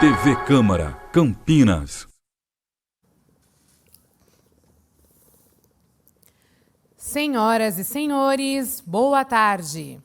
TV Câmara, Campinas. Senhoras e senhores, boa tarde.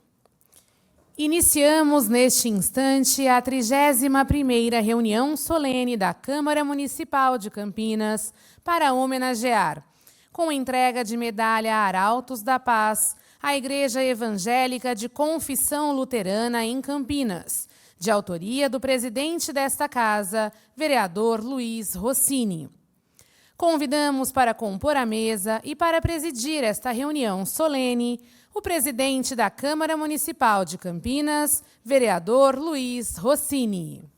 Iniciamos neste instante a 31ª reunião solene da Câmara Municipal de Campinas para homenagear, com entrega de medalha Arautos da Paz, a Igreja Evangélica de Confissão Luterana em Campinas, de autoria do presidente desta casa, vereador Luiz Rossini. Convidamos para compor a mesa e para presidir esta reunião solene o presidente da Câmara Municipal de Campinas, vereador Luiz Rossini.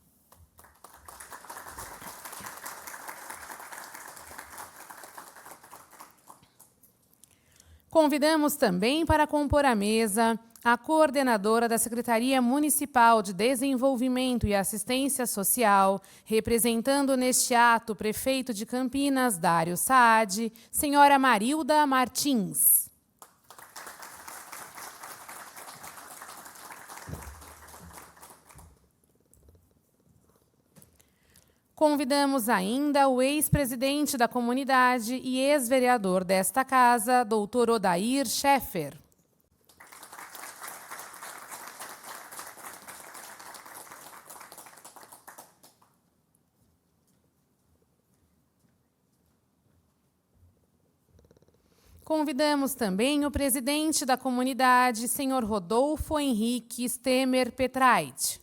Convidamos também para compor a mesa a coordenadora da Secretaria Municipal de Desenvolvimento e Assistência Social, representando neste ato o prefeito de Campinas, Dário Saad, senhora Marilda Martins. Convidamos ainda o ex-presidente da comunidade e ex-vereador desta casa, doutor Odair Scheffer. Convidamos também o presidente da comunidade, senhor Rodolfo Henrique Stemer Petrait.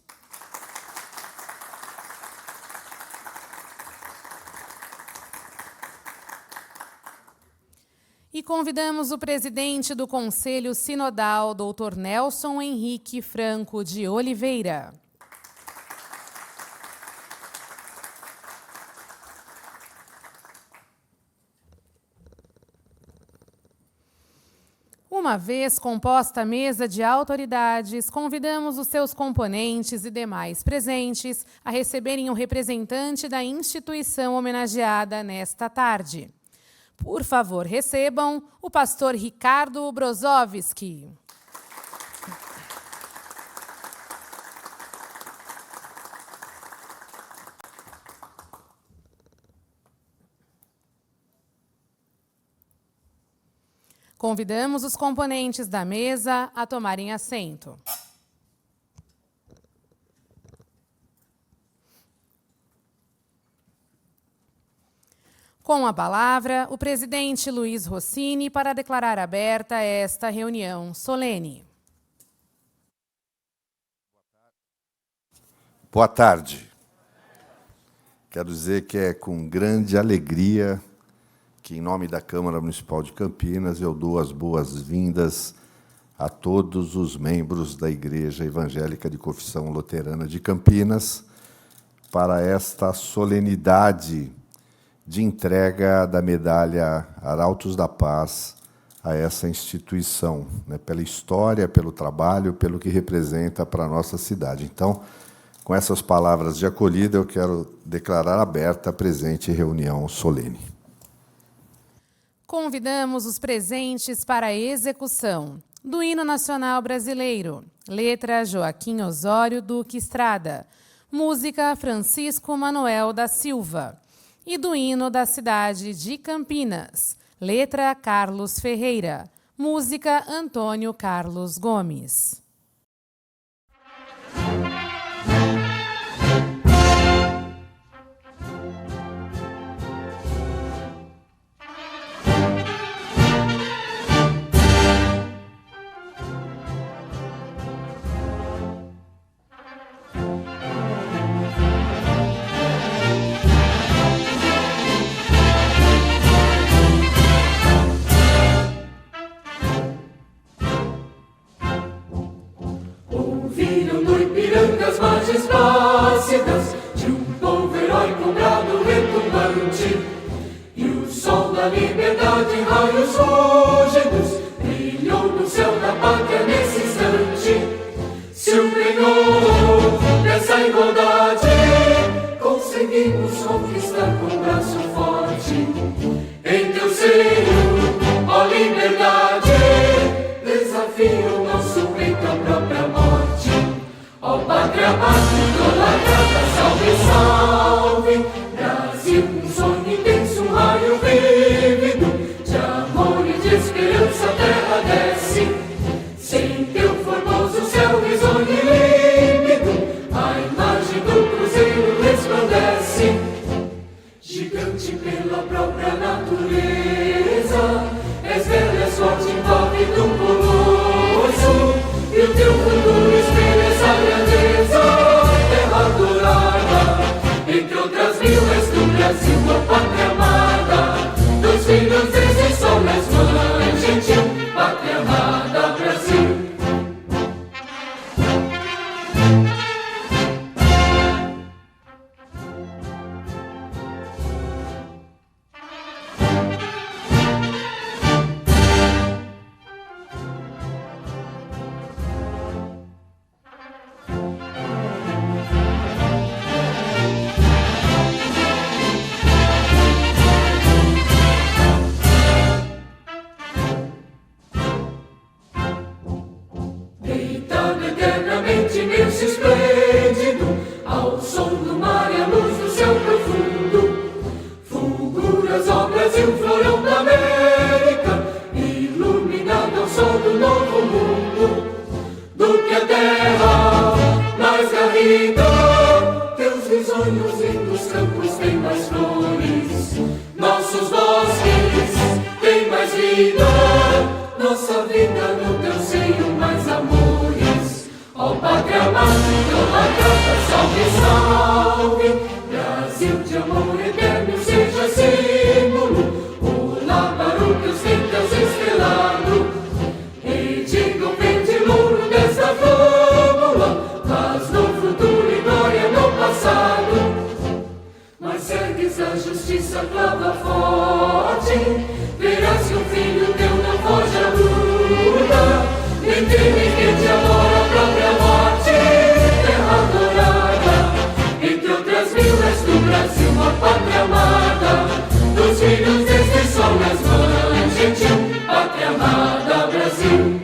E convidamos o presidente do Conselho Sinodal, doutor Nelson Henrique Franco de Oliveira. Uma vez composta a mesa de autoridades, convidamos os seus componentes e demais presentes a receberem o representante da instituição homenageada nesta tarde. Por favor, recebam o pastor Ricardo Brozovski. Convidamos os componentes da mesa a tomarem assento. Com a palavra, o presidente Luiz Rossini para declarar aberta esta reunião solene. Boa tarde. Quero dizer que é com grande alegria que, em nome da Câmara Municipal de Campinas, eu dou as boas-vindas a todos os membros da Igreja Evangélica de Confissão Luterana de Campinas para esta solenidade de entrega da medalha Arautos da Paz a essa instituição, pela história, pelo trabalho, pelo que representa para a nossa cidade. Então, com essas palavras de acolhida, eu quero declarar aberta a presente reunião solene. Convidamos os presentes para a execução do Hino Nacional Brasileiro, letra Joaquim Osório Duque Estrada, música Francisco Manuel da Silva, e do Hino da cidade de Campinas, letra Carlos Ferreira, música Antônio Carlos Gomes. As margens plácidas de um povo heróico, brado retumbante, e o sol da liberdade em raios fúlgidos brilhou no céu da pátria nesse instante. Se o penhor dessa igualdade conseguimos conquistar com o braço forte, em teu seio, ó liberdade, desafio o nosso peito à própria morte. Ó pátria, pátria, idolatrada, salve salve. Brasil, um sonho intenso, um raio vívido de amor e de esperança a terra desce. Sem teu formoso céu risonho e límpido, a imagem do cruzeiro resplandece. Gigante pela própria natureza, és velho, és forte, envolve do colosso, e o teu futuro espelha essa grandeza. Terra adorada, entre outras mil, és do Brasil, a pátria amada, dos filhos desse sol, és mãe gentil, pátria amada, Brasil. Deitado eternamente, imenso e esplêndido, ao som do mar e à luz do céu profundo, fulguras, ó Brasil, florão da América, iluminado ao sol do novo mundo. Do que a terra mais garrida, teus risonhos lindos campos têm mais flores, nossos bosques têm mais vida, nossa vida no teu seio mais amores. Ó pátria amada, idolatrada, salve, salve. Brasil de amor eterno seja símbolo, olá para o teus templos estrelado. E diga o pendilouro desta fórmula, paz no futuro e glória no passado. Mas ergues a justiça, clava forte, verás que um filho teu não foge à luta, nem teme que te adora a própria morte. Terra adorada, entre outras mil, és do Brasil, a pátria amada, dos filhos deste sol, és mãe gentil, pátria amada, Brasil.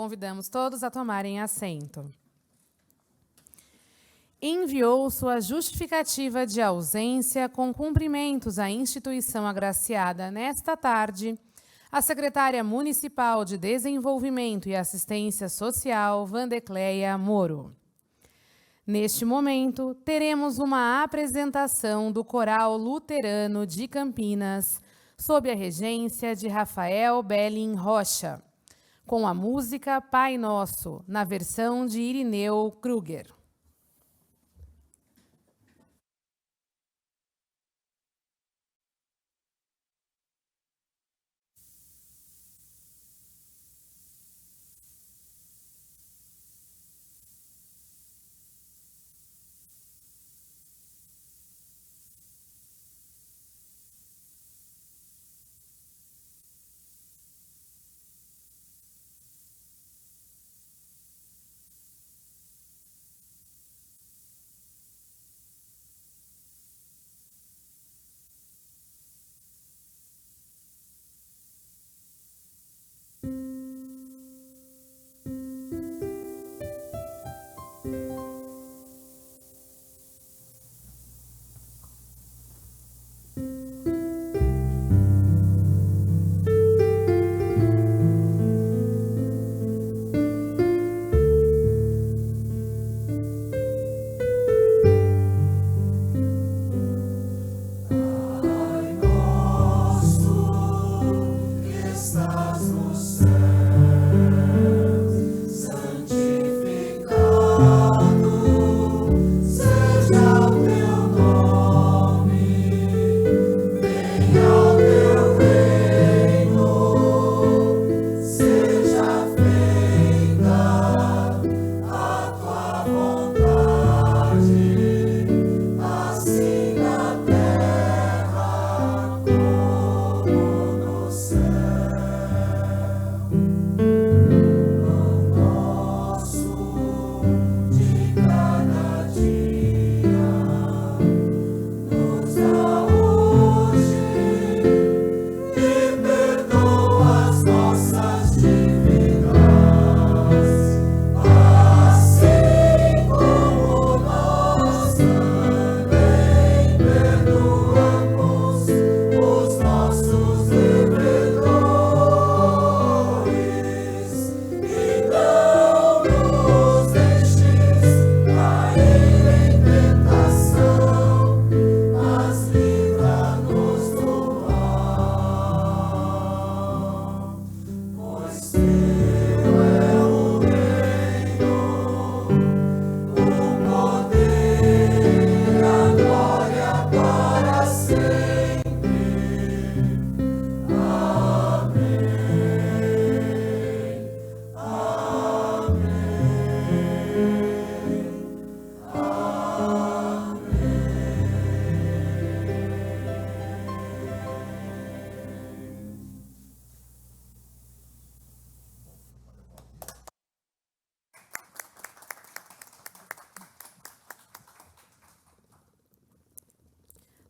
convidamos todos a tomarem assento. Enviou sua justificativa de ausência com cumprimentos à instituição agraciada nesta tarde a secretária municipal de Desenvolvimento e Assistência Social, Vandecleia Moro. Neste momento, teremos uma apresentação do Coral Luterano de Campinas, sob a regência de Rafael Belling Rocha, com a música Pai Nosso, na versão de Irineu Kruger.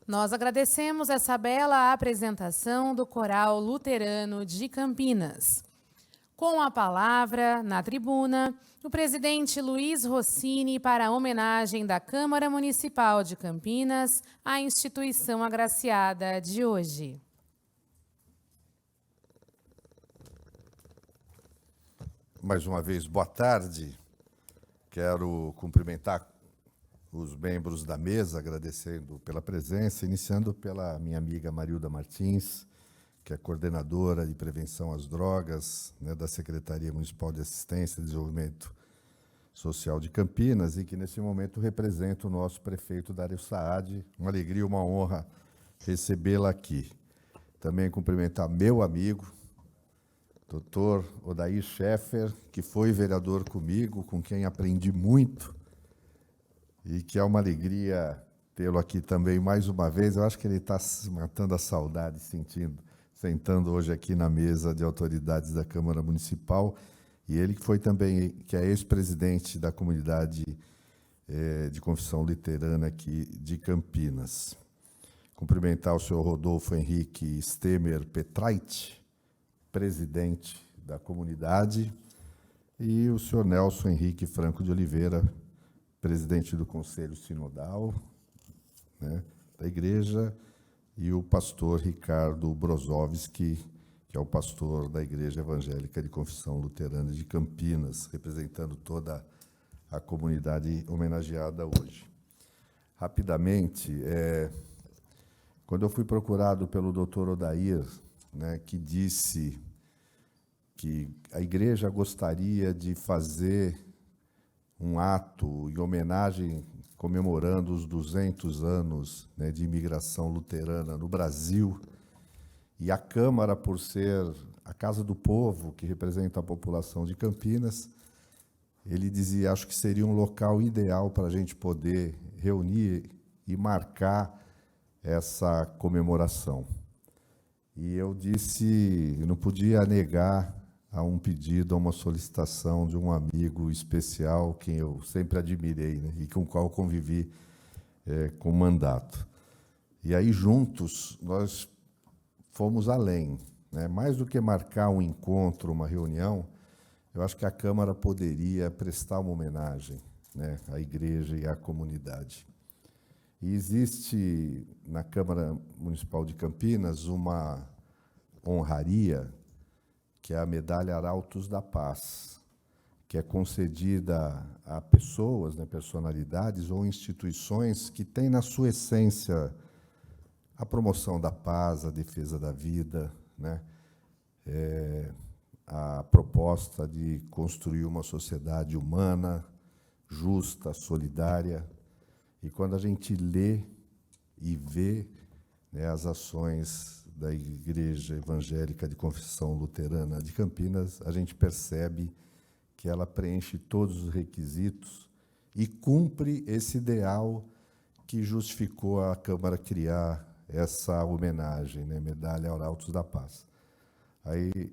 Nós agradecemos essa bela apresentação do Coral Luterano de Campinas. Com a palavra, na tribuna, o presidente Luiz Rossini para a homenagem da Câmara Municipal de Campinas à instituição agraciada de hoje. Mais uma vez, boa tarde. Quero cumprimentar os membros da mesa, agradecendo pela presença, iniciando pela minha amiga Marilda Martins, que é coordenadora de prevenção às drogas, né, da Secretaria Municipal de Assistência e Desenvolvimento Social de Campinas, e que nesse momento representa o nosso prefeito Dario Saad. Uma alegria e uma honra recebê-la aqui. Também cumprimentar meu amigo, Dr. Odair Scheffer, que foi vereador comigo, com quem aprendi muito, e que é uma alegria tê-lo aqui também mais uma vez. Eu acho que ele está se matando a saudade, sentando hoje aqui na mesa de autoridades da Câmara Municipal, e ele que foi também, que é ex-presidente da comunidade de confissão luterana aqui de Campinas. Cumprimentar o senhor Rodolfo Henrique Stemer Petrait, presidente da comunidade, e o senhor Nelson Henrique Franco de Oliveira, presidente do Conselho Sinodal, né, da Igreja, e o pastor Ricardo Brozovski, que é o pastor da Igreja Evangélica de Confissão Luterana de Campinas, representando toda a comunidade homenageada hoje. Rapidamente, quando eu fui procurado pelo Dr. Odair, né, que disse que a Igreja gostaria de fazer um ato em homenagem, comemorando os 200 anos, né, de imigração luterana no Brasil, e a Câmara, por ser a Casa do Povo, que representa a população de Campinas, ele dizia, acho que seria um local ideal para a gente poder reunir e marcar essa comemoração. E eu disse, não podia negar a um pedido, a uma solicitação de um amigo especial, quem eu sempre admirei, né, e com o qual convivi com mandato. E aí, juntos, nós fomos além, né? Mais do que marcar um encontro, uma reunião, eu acho que a Câmara poderia prestar uma homenagem, né, à Igreja e à comunidade. E existe, na Câmara Municipal de Campinas, uma honraria, que é a Medalha Arautos da Paz, que é concedida a pessoas, né, personalidades ou instituições que têm na sua essência a promoção da paz, a defesa da vida, né, a proposta de construir uma sociedade humana, justa, solidária. E quando a gente lê e vê, né, as ações da Igreja Evangélica de Confissão Luterana de Campinas, a gente percebe que ela preenche todos os requisitos e cumpre esse ideal que justificou a Câmara criar essa homenagem, né, Medalha Arautos da Paz. Aí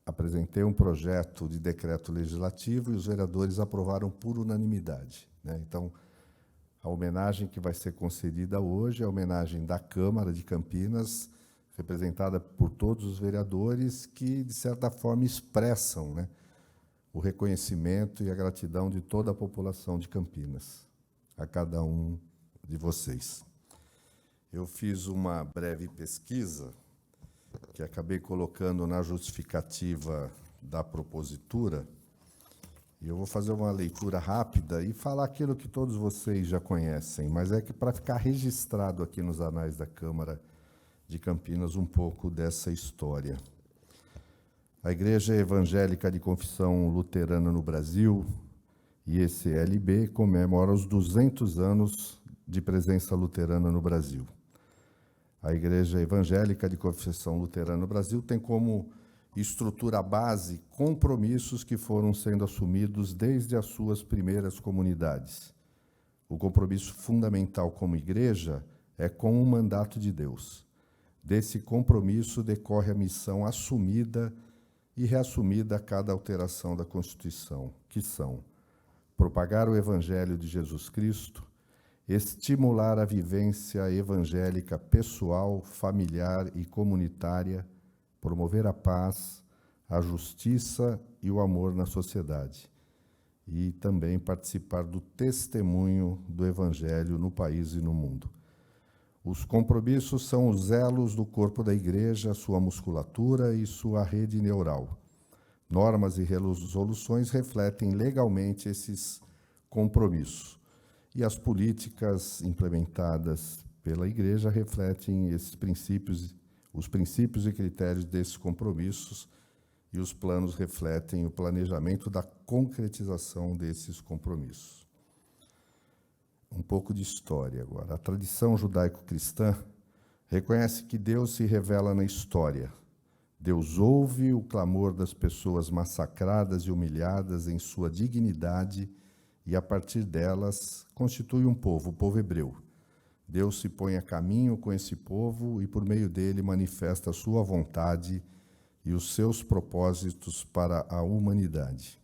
apresentei um projeto de decreto legislativo e os vereadores aprovaram por unanimidade, né? Então, a homenagem que vai ser concedida hoje é a homenagem da Câmara de Campinas, representada por todos os vereadores que, de certa forma, expressam, né, o reconhecimento e a gratidão de toda a população de Campinas, a cada um de vocês. Eu fiz uma breve pesquisa, que acabei colocando na justificativa da propositura, e eu vou fazer uma leitura rápida e falar aquilo que todos vocês já conhecem, mas é que para ficar registrado aqui nos anais da Câmara de Campinas um pouco dessa história. A Igreja Evangélica de Confissão Luterana no Brasil, IECLB, comemora os 200 anos de presença luterana no Brasil. A Igreja Evangélica de Confissão Luterana no Brasil tem como estrutura base compromissos que foram sendo assumidos desde as suas primeiras comunidades. O compromisso fundamental como igreja é com o mandato de Deus. Desse compromisso decorre a missão assumida e reassumida a cada alteração da Constituição, que são propagar o Evangelho de Jesus Cristo, estimular a vivência evangélica pessoal, familiar e comunitária, promover a paz, a justiça e o amor na sociedade, e também participar do testemunho do Evangelho no país e no mundo. Os compromissos são os elos do corpo da Igreja, sua musculatura e sua rede neural. Normas e resoluções refletem legalmente esses compromissos. E as políticas implementadas pela Igreja refletem esses princípios, os princípios e critérios desses compromissos, e os planos refletem o planejamento da concretização desses compromissos. Um pouco de história agora. A tradição judaico-cristã reconhece que Deus se revela na história. Deus ouve o clamor das pessoas massacradas e humilhadas em sua dignidade e, a partir delas, constitui um povo, o povo hebreu. Deus se põe a caminho com esse povo e, por meio dele, manifesta a sua vontade e os seus propósitos para a humanidade.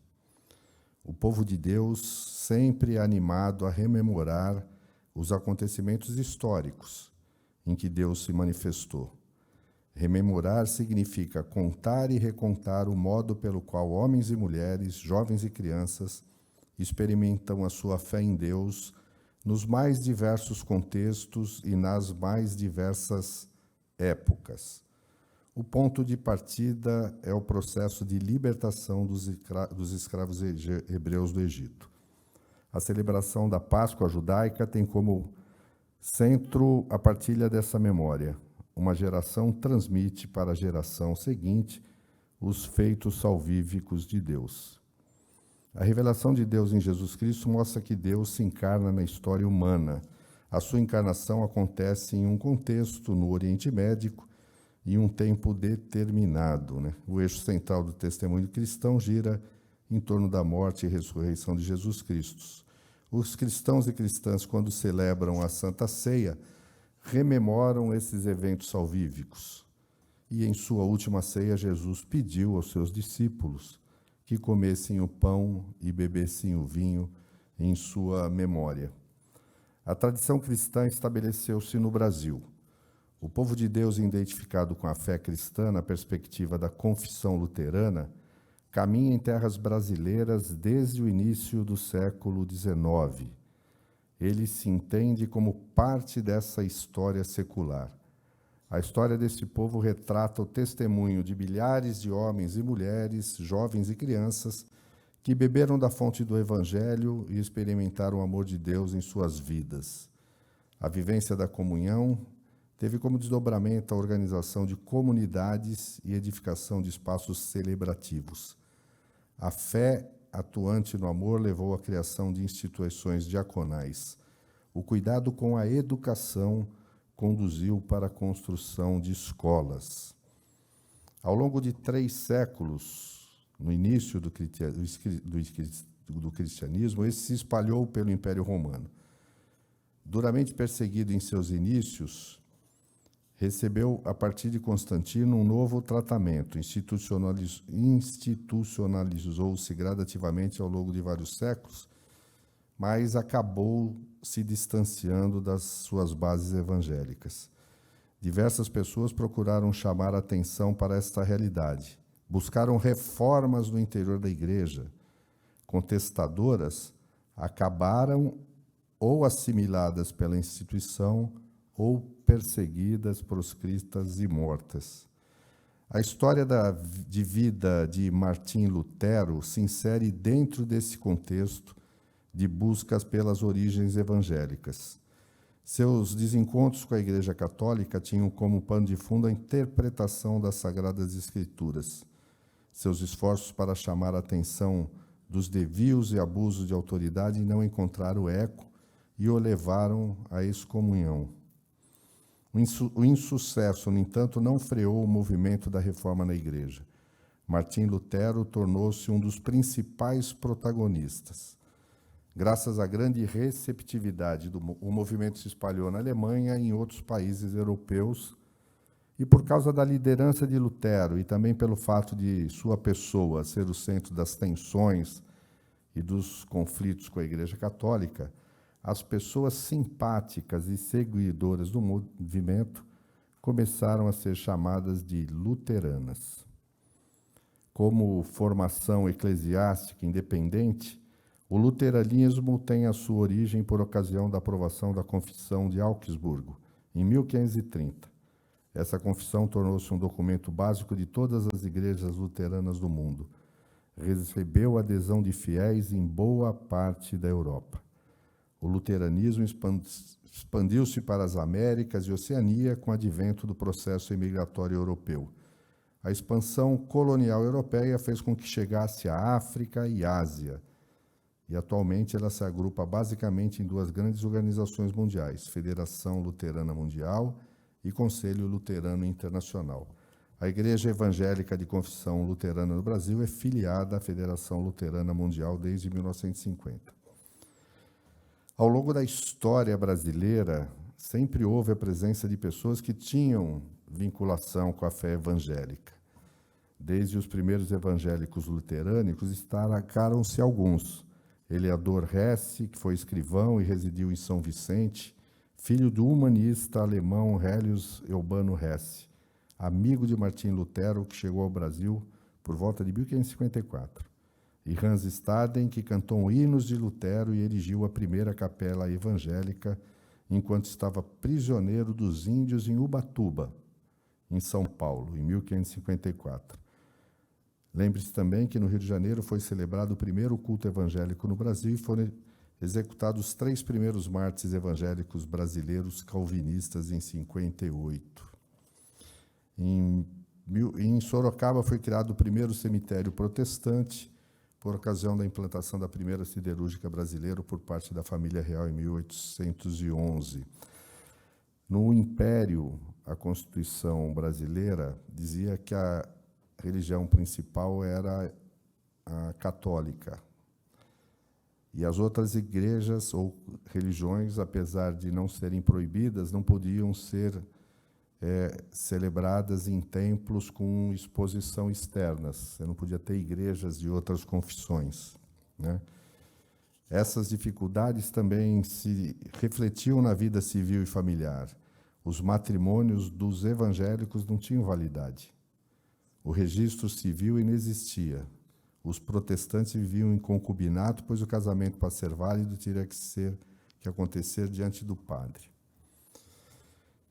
O povo de Deus sempre é animado a rememorar os acontecimentos históricos em que Deus se manifestou. Rememorar significa contar e recontar o modo pelo qual homens e mulheres, jovens e crianças, experimentam a sua fé em Deus nos mais diversos contextos e nas mais diversas épocas. O ponto de partida é o processo de libertação dos escravos hebreus do Egito. A celebração da Páscoa judaica tem como centro a partilha dessa memória. Uma geração transmite para a geração seguinte os feitos salvíficos de Deus. A revelação de Deus em Jesus Cristo mostra que Deus se encarna na história humana. A sua encarnação acontece em um contexto no Oriente Médio, em um tempo determinado. O eixo central do testemunho cristão gira em torno da morte e ressurreição de Jesus Cristo. Os cristãos e cristãs, quando celebram a Santa Ceia, rememoram esses eventos salvíficos. E em sua última ceia, Jesus pediu aos seus discípulos que comessem o pão e bebessem o vinho em sua memória. A tradição cristã estabeleceu-se no Brasil. O povo de Deus, identificado com a fé cristã na perspectiva da confissão luterana, caminha em terras brasileiras desde o início do século XIX. Ele se entende como parte dessa história secular. A história desse povo retrata o testemunho de milhares de homens e mulheres, jovens e crianças, que beberam da fonte do Evangelho e experimentaram o amor de Deus em suas vidas. A vivência da comunhão teve como desdobramento a organização de comunidades e edificação de espaços celebrativos. A fé atuante no amor levou à criação de instituições diaconais. O cuidado com a educação conduziu para a construção de escolas. Ao longo de 3 séculos, no início do cristianismo, esse se espalhou pelo Império Romano. Duramente perseguido em seus inícios, recebeu, a partir de Constantino, um novo tratamento, institucionalizou-se gradativamente ao longo de vários séculos, mas acabou se distanciando das suas bases evangélicas. Diversas pessoas procuraram chamar a atenção para esta realidade. Buscaram reformas no interior da igreja. Contestadoras acabaram ou assimiladas pela instituição ou perseguidas, proscritas e mortas. A história de vida de Martim Lutero se insere dentro desse contexto de buscas pelas origens evangélicas. Seus desencontros com a Igreja Católica tinham como pano de fundo a interpretação das Sagradas Escrituras. Seus esforços para chamar a atenção dos desvios e abusos de autoridade não encontraram eco e o levaram à excomunhão. O insucesso, no entanto, não freou o movimento da reforma na Igreja. Martim Lutero tornou-se um dos principais protagonistas. Graças à grande receptividade, o movimento se espalhou na Alemanha e em outros países europeus, e por causa da liderança de Lutero e também pelo fato de sua pessoa ser o centro das tensões e dos conflitos com a Igreja Católica, as pessoas simpáticas e seguidoras do movimento começaram a ser chamadas de luteranas. Como formação eclesiástica independente, o luteranismo tem a sua origem por ocasião da aprovação da Confissão de Augsburgo, em 1530. Essa confissão tornou-se um documento básico de todas as igrejas luteranas do mundo. Recebeu a adesão de fiéis em boa parte da Europa. O luteranismo expandiu-se para as Américas e Oceania com o advento do processo imigratório europeu. A expansão colonial europeia fez com que chegasse à África e Ásia, e atualmente ela se agrupa basicamente em 2 grandes organizações mundiais, Federação Luterana Mundial e Conselho Luterano Internacional. A Igreja Evangélica de Confissão Luterana no Brasil é filiada à Federação Luterana Mundial desde 1950. Ao longo da história brasileira, sempre houve a presença de pessoas que tinham vinculação com a fé evangélica. Desde os primeiros evangélicos luterânicos, destacaram-se alguns. Eleador Hesse, que foi escrivão e residiu em São Vicente, filho do humanista alemão Helios Eubano Hesse. amigo de Martim Lutero, que chegou ao Brasil por volta de 1554. E Hans Staden, que cantou hinos de Lutero e erigiu a primeira capela evangélica enquanto estava prisioneiro dos índios em Ubatuba, em São Paulo, em 1554. Lembre-se também que no Rio de Janeiro foi celebrado o primeiro culto evangélico no Brasil e foram executados os 3 primeiros mártires evangélicos brasileiros calvinistas em 58. Em Sorocaba foi criado o primeiro cemitério protestante por ocasião da implantação da primeira siderúrgica brasileira por parte da família real em 1811. No Império, a Constituição brasileira dizia que a religião principal era a católica. E as outras igrejas ou religiões, apesar de não serem proibidas, não podiam ser celebradas em templos com exposição externas. Você não podia ter igrejas de outras confissões, né? Essas dificuldades também se refletiam na vida civil e familiar. Os matrimônios dos evangélicos não tinham validade. O registro civil inexistia. Os protestantes viviam em concubinato, pois o casamento, para ser válido, teria que acontecer diante do padre.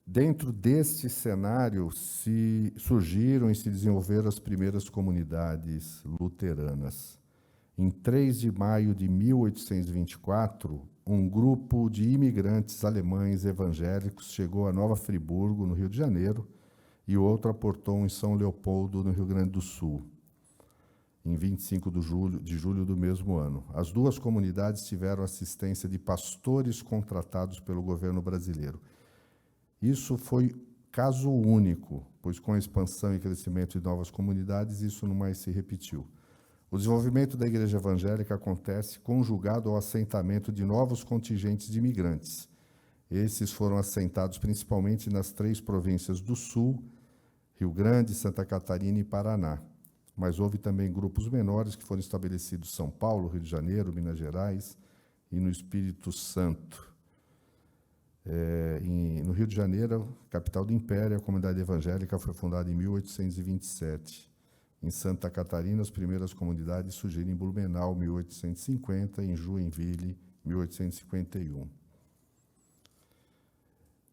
Dentro deste cenário, surgiram e se desenvolveram as primeiras comunidades luteranas. Em 3 de maio de 1824, um grupo de imigrantes alemães evangélicos chegou a Nova Friburgo, no Rio de Janeiro, e o outro aportou em São Leopoldo, no Rio Grande do Sul, em 25 de julho do mesmo ano. As 2 comunidades tiveram assistência de pastores contratados pelo governo brasileiro. Isso foi caso único, pois com a expansão e crescimento de novas comunidades, isso não mais se repetiu. O desenvolvimento da igreja evangélica acontece conjugado ao assentamento de novos contingentes de imigrantes. Esses foram assentados principalmente nas 3 províncias do Sul, Rio Grande, Santa Catarina e Paraná. Mas houve também grupos menores que foram estabelecidos em São Paulo, Rio de Janeiro, Minas Gerais e no Espírito Santo. No Rio de Janeiro, capital do Império, a comunidade evangélica foi fundada em 1827. Em Santa Catarina, as primeiras comunidades surgiram em Blumenau, 1850, e em Joinville, 1851.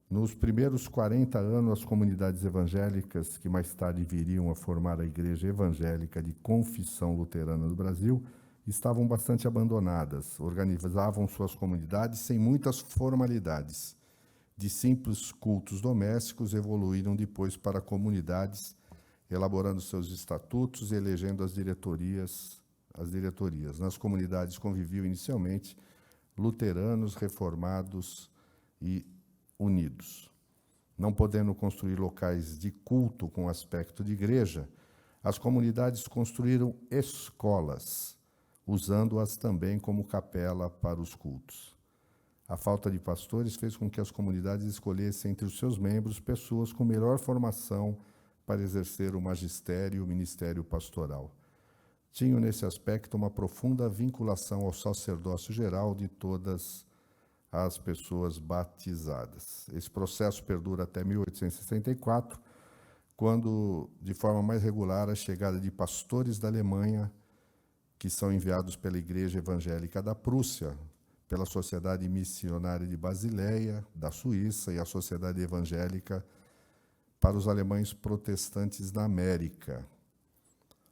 Nos primeiros 40 anos, as comunidades evangélicas, que mais tarde viriam a formar a Igreja Evangélica de Confissão Luterana do Brasil, estavam bastante abandonadas, organizavam suas comunidades sem muitas formalidades. De simples cultos domésticos, evoluíram depois para comunidades, elaborando seus estatutos e elegendo as diretorias. Nas comunidades conviviam inicialmente luteranos, reformados e unidos. Não podendo construir locais de culto com aspecto de igreja, as comunidades construíram escolas, usando-as também como capela para os cultos. A falta de pastores fez com que as comunidades escolhessem entre os seus membros pessoas com melhor formação para exercer o magistério e o ministério pastoral. Tinham, nesse aspecto, uma profunda vinculação ao sacerdócio geral de todas as pessoas batizadas. Esse processo perdura até 1864, quando, de forma mais regular, a chegada de pastores da Alemanha, que são enviados pela Igreja Evangélica da Prússia, pela Sociedade Missionária de Basileia, da Suíça, e a Sociedade Evangélica para os alemães protestantes da América.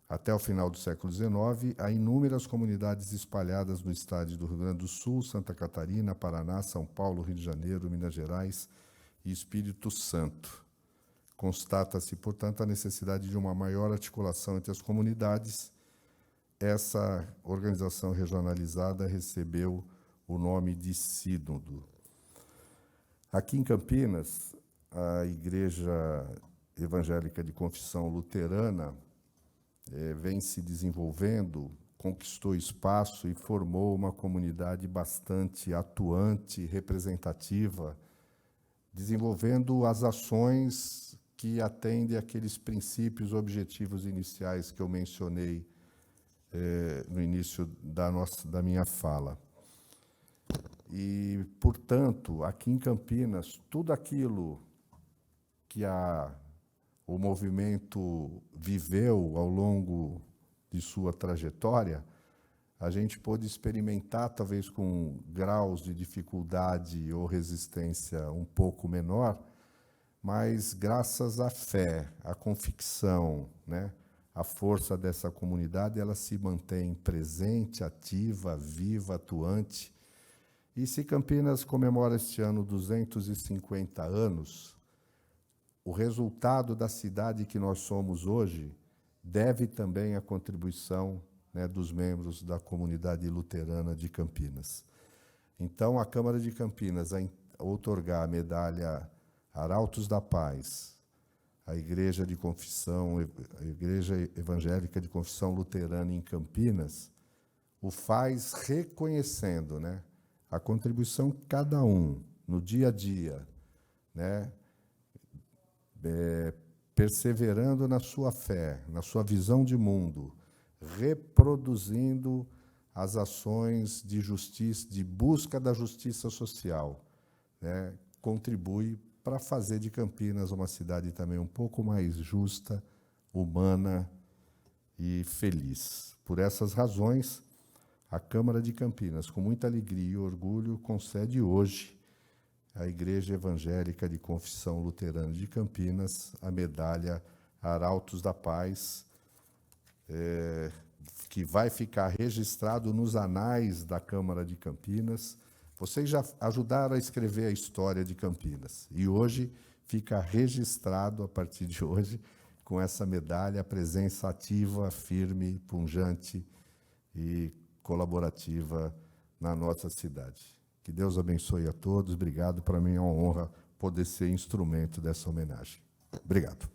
Até o final do século XIX, há inúmeras comunidades espalhadas no estado do Rio Grande do Sul, Santa Catarina, Paraná, São Paulo, Rio de Janeiro, Minas Gerais e Espírito Santo. Constata-se, portanto, a necessidade de uma maior articulação entre as comunidades. Essa organização regionalizada recebeu o nome de Sínodo. Aqui em Campinas, a Igreja Evangélica de Confissão Luterana vem se desenvolvendo, conquistou espaço e formou uma comunidade bastante atuante, representativa, desenvolvendo as ações que atendem àqueles princípios objetivos iniciais que eu mencionei no início da minha fala. E, portanto, aqui em Campinas, tudo aquilo que a o movimento viveu ao longo de sua trajetória, a gente pôde experimentar, talvez com graus de dificuldade ou resistência um pouco menor, mas graças à fé, à convicção, né, a força dessa comunidade, ela se mantém presente, ativa, viva, atuante. E se Campinas comemora este ano 250 anos, o resultado da cidade que nós somos hoje deve também à contribuição, né, dos membros da comunidade luterana de Campinas. Então, a Câmara de Campinas, a outorgar a medalha Arautos da Paz, a Igreja Evangélica de Confissão Luterana em Campinas, o faz reconhecendo, né, a contribuição de cada um no dia a dia, né, perseverando na sua fé, na sua visão de mundo, reproduzindo as ações de justiça, de busca da justiça social, né, contribui para fazer de Campinas uma cidade também um pouco mais justa, humana e feliz. Por essas razões, a Câmara de Campinas, com muita alegria e orgulho, concede hoje à Igreja Evangélica de Confissão Luterana de Campinas a medalha Arautos da Paz, que vai ficar registrado nos anais da Câmara de Campinas. Vocês já ajudaram a escrever a história de Campinas, e hoje fica registrado, a partir de hoje, com essa medalha, a presença ativa, firme, pungente e colaborativa na nossa cidade. Que Deus abençoe a todos. Obrigado. Para mim é uma honra poder ser instrumento dessa homenagem. Obrigado.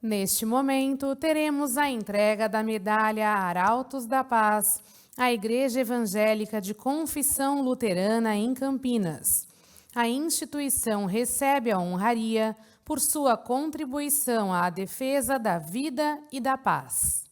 Neste momento, teremos a entrega da medalha Arautos da Paz à Igreja Evangélica de Confissão Luterana em Campinas. A instituição recebe a honraria por sua contribuição à defesa da vida e da paz.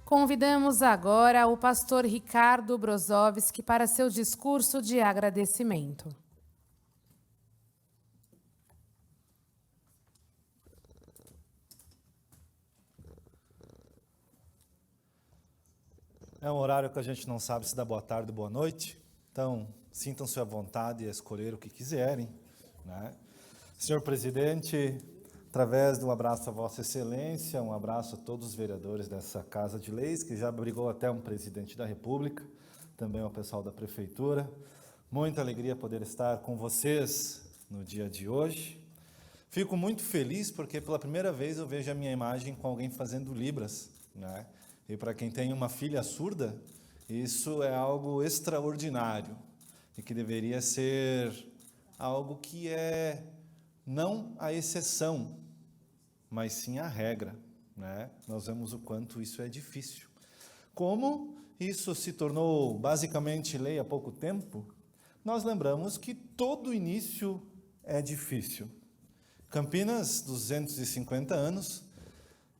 Convidamos agora o pastor Ricardo Brozovski para seu discurso de agradecimento. É um horário que a gente não sabe se dá boa tarde ou boa noite, então sintam-se à vontade a escolher o que quiserem, né? Senhor presidente, através de um abraço a Vossa Excelência, um abraço a todos os vereadores dessa Casa de Leis, que já abrigou até um presidente da República, também ao pessoal da Prefeitura. Muita alegria poder estar com vocês no dia de hoje. Fico muito feliz porque pela primeira vez eu vejo a minha imagem com alguém fazendo libras, né? E para quem tem uma filha surda, isso é algo extraordinário e que deveria ser algo que é não a exceção, mas sim a regra, né? Nós vemos o quanto isso é difícil. Como isso se tornou basicamente lei há pouco tempo, nós lembramos que todo início é difícil. Campinas, 250 anos,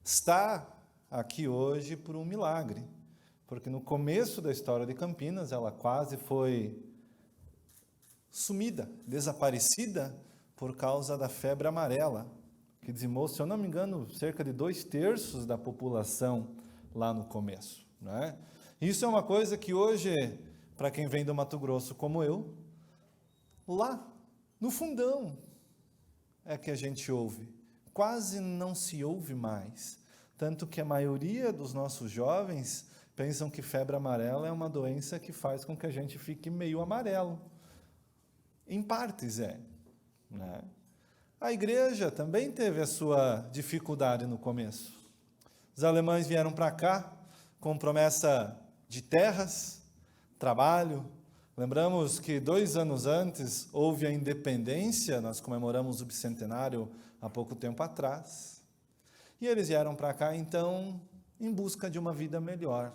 está aqui hoje por um milagre, porque no começo da história de Campinas ela quase foi sumida, desaparecida por causa da febre amarela, que dizimou, se eu não me engano, cerca de 2/3 da população lá no começo, né? Isso é uma coisa que hoje, para quem vem do Mato Grosso como eu, lá no fundão é que a gente ouve, quase não se ouve mais, tanto que a maioria dos nossos jovens pensam que febre amarela é uma doença que faz com que a gente fique meio amarelo. Em partes né? A igreja também teve a sua dificuldade no começo. Os alemães vieram para cá com promessa de terras, trabalho. Lembramos que 2 anos antes houve a independência, nós comemoramos o bicentenário há pouco tempo atrás. E eles vieram para cá, então, em busca de uma vida melhor.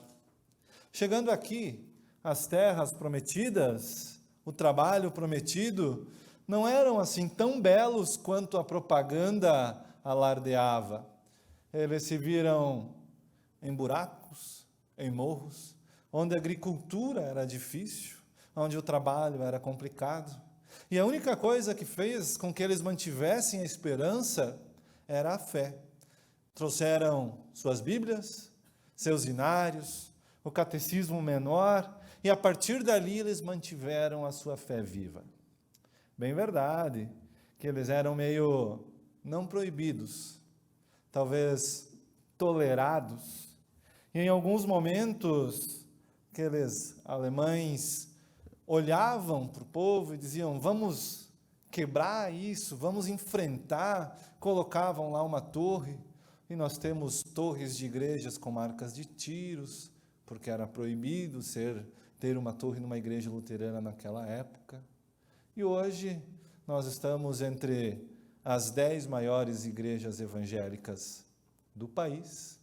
Chegando aqui, as terras prometidas, o trabalho prometido, não eram assim tão belos quanto a propaganda alardeava. Eles se viram em buracos, em morros, onde a agricultura era difícil, onde o trabalho era complicado. E a única coisa que fez com que eles mantivessem a esperança era a fé. Trouxeram suas Bíblias, seus inários, o catecismo menor, e a partir dali eles mantiveram a sua fé viva. Bem verdade que eles eram meio não proibidos, talvez tolerados. E em alguns momentos, aqueles alemães olhavam para o povo e diziam, vamos quebrar isso, vamos enfrentar. Colocavam lá uma torre, e nós temos torres de igrejas com marcas de tiros, porque era proibido ter uma torre numa igreja luterana naquela época. E hoje nós estamos entre as 10 maiores igrejas evangélicas do país.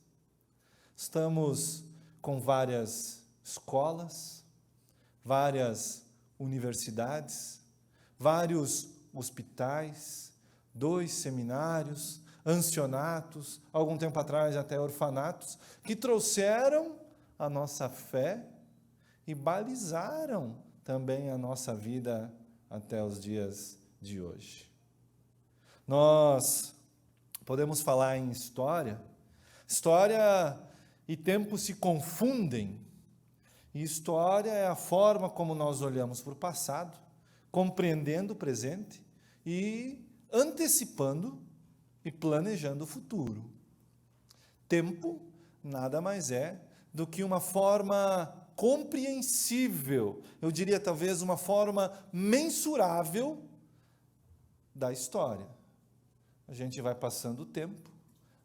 Estamos com várias escolas, várias universidades, vários hospitais, 2 seminários, ancionatos, algum tempo atrás até orfanatos, que trouxeram a nossa fé e balizaram também a nossa vida até os dias de hoje. Nós podemos falar em história. História e tempo se confundem. E história é a forma como nós olhamos para o passado, compreendendo o presente e antecipando e planejando o futuro. Tempo nada mais é do que uma forma compreensível, eu diria talvez uma forma mensurável da história. A gente vai passando o tempo,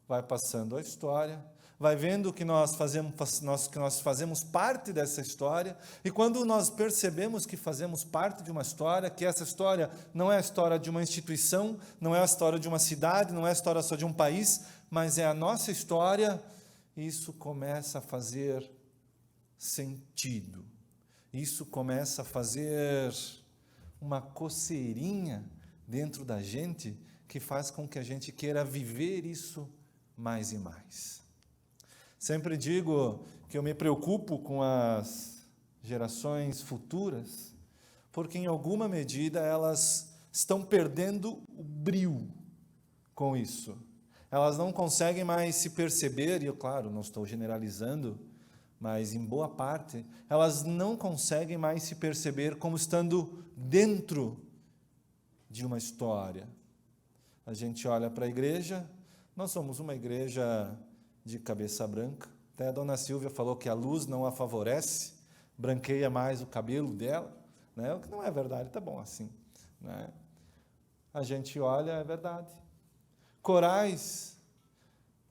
vai passando a história, vai vendo que nós fazemos parte dessa história, e quando nós percebemos que fazemos parte de uma história, que essa história não é a história de uma instituição, não é a história de uma cidade, não é a história só de um país, mas é a nossa história, isso começa a fazer sentido. Isso começa a fazer uma coceirinha dentro da gente que faz com que a gente queira viver isso mais e mais. Sempre digo que eu me preocupo com as gerações futuras, porque em alguma medida elas estão perdendo o brio com isso. Elas não conseguem mais se perceber, e eu, claro, não estou generalizando, mas em boa parte, elas não conseguem mais se perceber como estando dentro de uma história. A gente olha para a igreja, nós somos uma igreja de cabeça branca, até a dona Silvia falou que a luz não a favorece, branqueia mais o cabelo dela, né? O que não é verdade, tá bom assim, né? A gente olha, é verdade. Corais,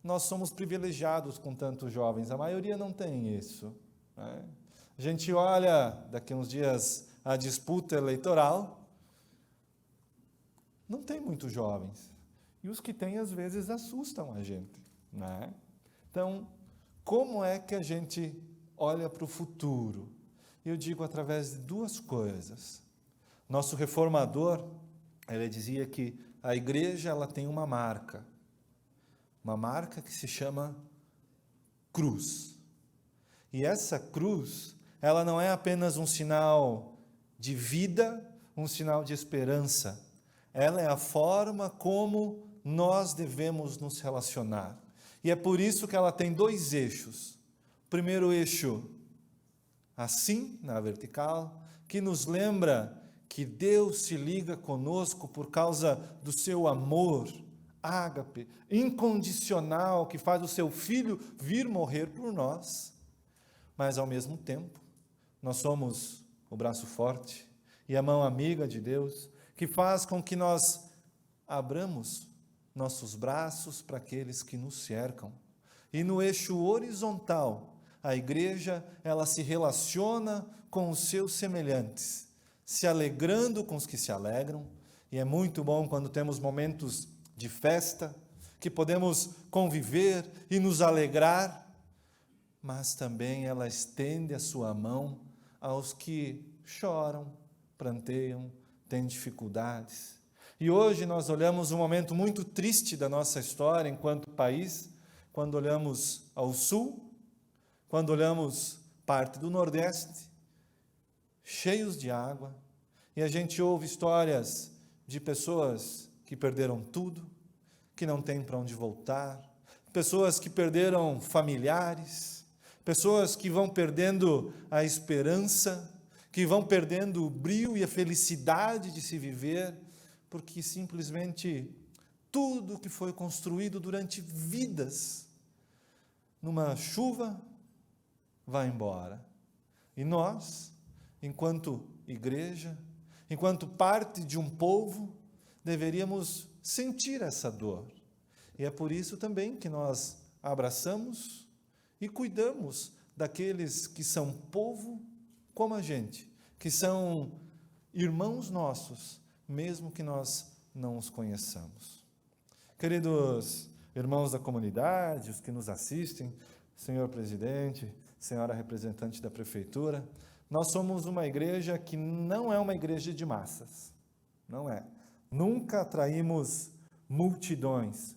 nós somos privilegiados com tantos jovens, a maioria não tem isso, né? A gente olha, daqui a uns dias, a disputa eleitoral, não tem muitos jovens, e os que tem às vezes assustam a gente, né? Então, como é que a gente olha para o futuro? Eu digo através de 2 coisas. Nosso reformador, ele dizia que a igreja ela tem uma marca que se chama cruz. E essa cruz, ela não é apenas um sinal de vida, um sinal de esperança. Ela é a forma como nós devemos nos relacionar. E é por isso que ela tem 2 eixos. O primeiro eixo, assim, na vertical, que nos lembra que Deus se liga conosco por causa do seu amor, ágape, incondicional, que faz o seu Filho vir morrer por nós. Mas, ao mesmo tempo, nós somos o braço forte e a mão amiga de Deus, que faz com que nós abramos nossos braços para aqueles que nos cercam. E no eixo horizontal, a igreja, ela se relaciona com os seus semelhantes, se alegrando com os que se alegram, e é muito bom quando temos momentos de festa, que podemos conviver e nos alegrar, mas também ela estende a sua mão aos que choram, pranteiam, têm dificuldades. E hoje nós olhamos um momento muito triste da nossa história enquanto país, quando olhamos ao sul, quando olhamos parte do Nordeste, cheios de água, e a gente ouve histórias de pessoas que perderam tudo, que não têm para onde voltar, pessoas que perderam familiares, pessoas que vão perdendo a esperança, que vão perdendo o brio e a felicidade de se viver, porque simplesmente tudo que foi construído durante vidas, numa chuva, vai embora. E nós, enquanto igreja, enquanto parte de um povo, deveríamos sentir essa dor. E é por isso também que nós abraçamos e cuidamos daqueles que são povo como a gente, que são irmãos nossos, mesmo que nós não os conheçamos. Queridos irmãos da comunidade, os que nos assistem, senhor presidente, senhora representante da prefeitura, nós somos uma igreja que não é uma igreja de massas, não é. Nunca atraímos multidões,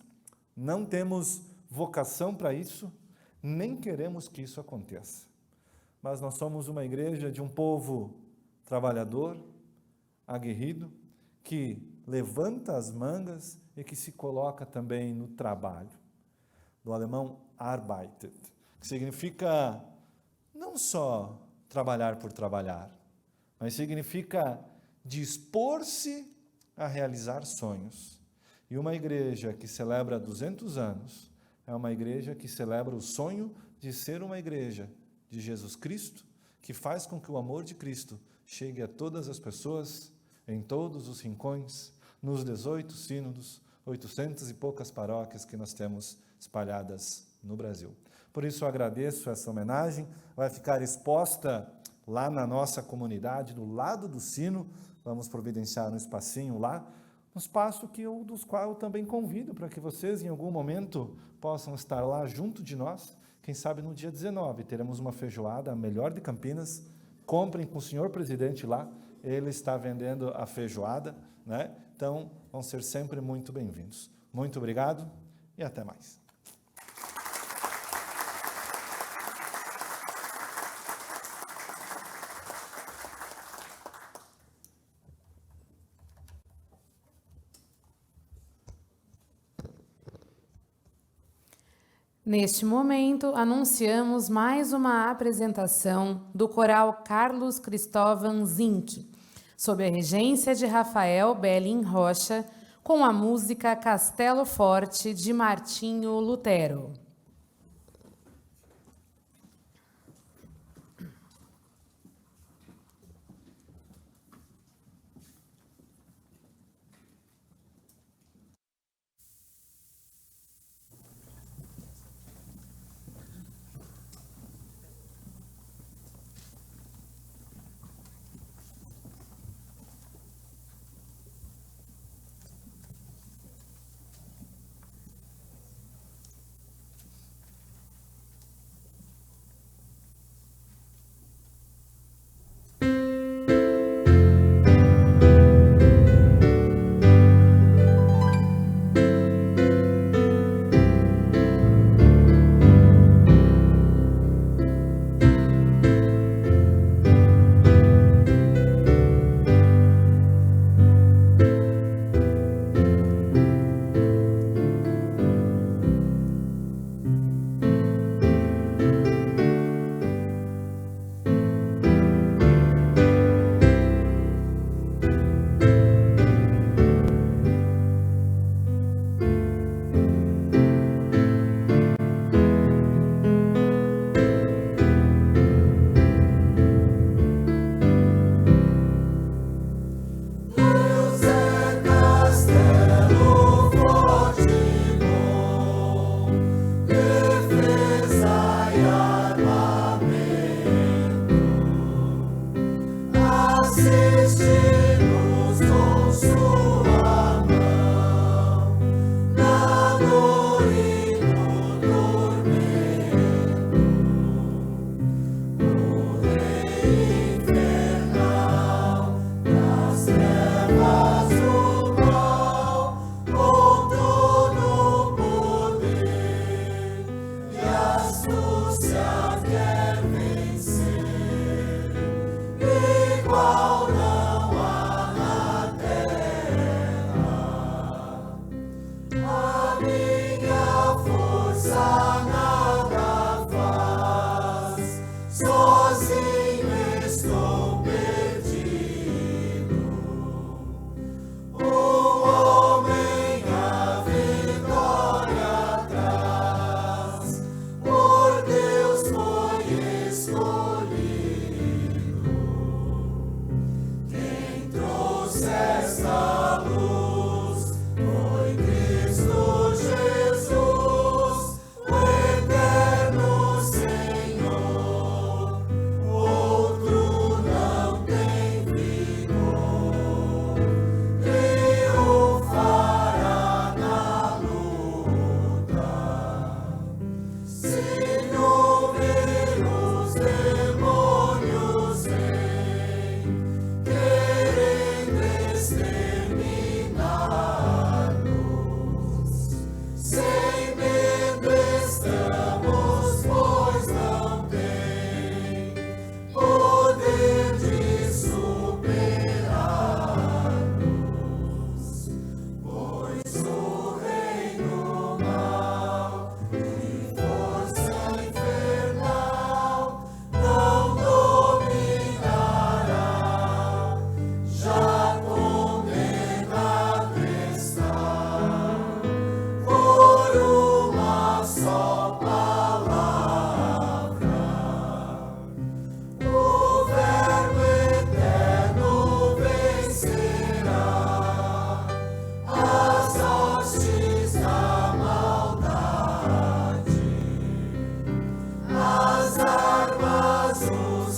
não temos vocação para isso, nem queremos que isso aconteça. Mas nós somos uma igreja de um povo trabalhador, aguerrido, que levanta as mangas e que se coloca também no trabalho. Do alemão arbeitet, que significa não só trabalhar por trabalhar, mas significa dispor-se a realizar sonhos. E uma igreja que celebra 200 anos é uma igreja que celebra o sonho de ser uma igreja de Jesus Cristo, que faz com que o amor de Cristo chegue a todas as pessoas, em todos os rincões, nos 18 sínodos, 800 e poucas paróquias que nós temos espalhadas no Brasil. Por isso eu agradeço essa homenagem, vai ficar exposta lá na nossa comunidade, do lado do sino, vamos providenciar um espacinho lá, um espaço dos quais eu também convido para que vocês em algum momento possam estar lá junto de nós. Quem sabe no dia 19 teremos uma feijoada, a melhor de Campinas. Comprem com o senhor presidente lá, ele está vendendo a feijoada, né? Então vão ser sempre muito bem-vindos. Muito obrigado e até mais. Neste momento, anunciamos mais uma apresentação do coral Carlos Cristóvão Zinck, sob a regência de Rafael Belling Rocha, com a música Castelo Forte, de Martinho Lutero.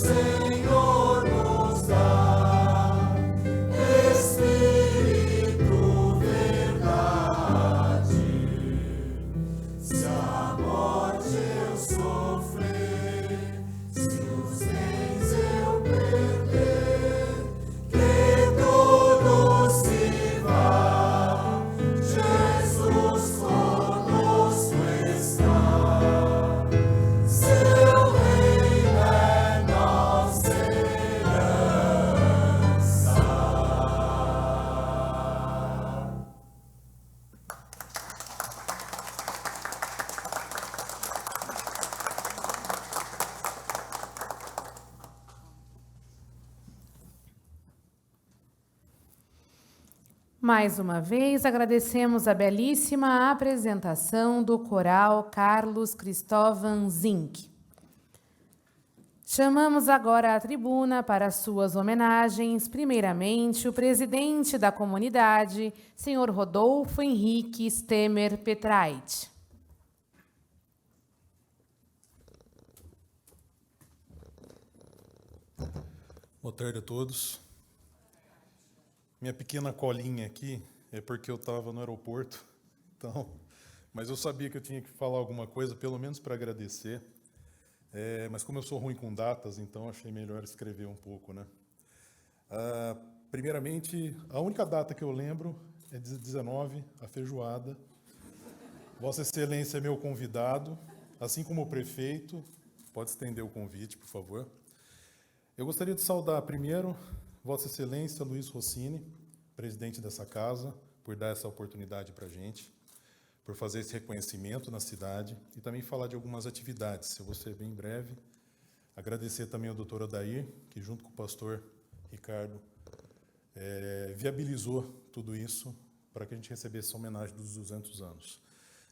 Senhor nos dá, Espírito, verdade. Se a morte eu sofrer, se os bens eu perder, que tudo se vá, Jesus conosco está. Seu reino é nossa herança. Mais uma vez, agradecemos a belíssima apresentação do coral Carlos Cristóvão Zinck. Chamamos agora à tribuna para suas homenagens, primeiramente, o presidente da comunidade, senhor Rodolfo Henrique Stemmer Petrait. Boa tarde a todos. Minha pequena colinha aqui é porque eu estava no aeroporto, então, mas eu sabia que eu tinha que falar alguma coisa, pelo menos para agradecer. Mas como eu sou ruim com datas, então achei melhor escrever um pouco, né? Primeiramente, a única data que eu lembro é 19, a feijoada. Vossa Excelência é meu convidado, assim como o prefeito. Pode estender o convite, por favor. Eu gostaria de saudar primeiro Vossa Excelência Luiz Rossini, presidente dessa casa, por dar essa oportunidade para a gente, por fazer esse reconhecimento na cidade e também falar de algumas atividades. Eu vou ser bem breve. Agradecer também ao doutor Odair, que junto com o pastor Ricardo viabilizou tudo isso para que a gente recebesse essa homenagem dos 200 anos.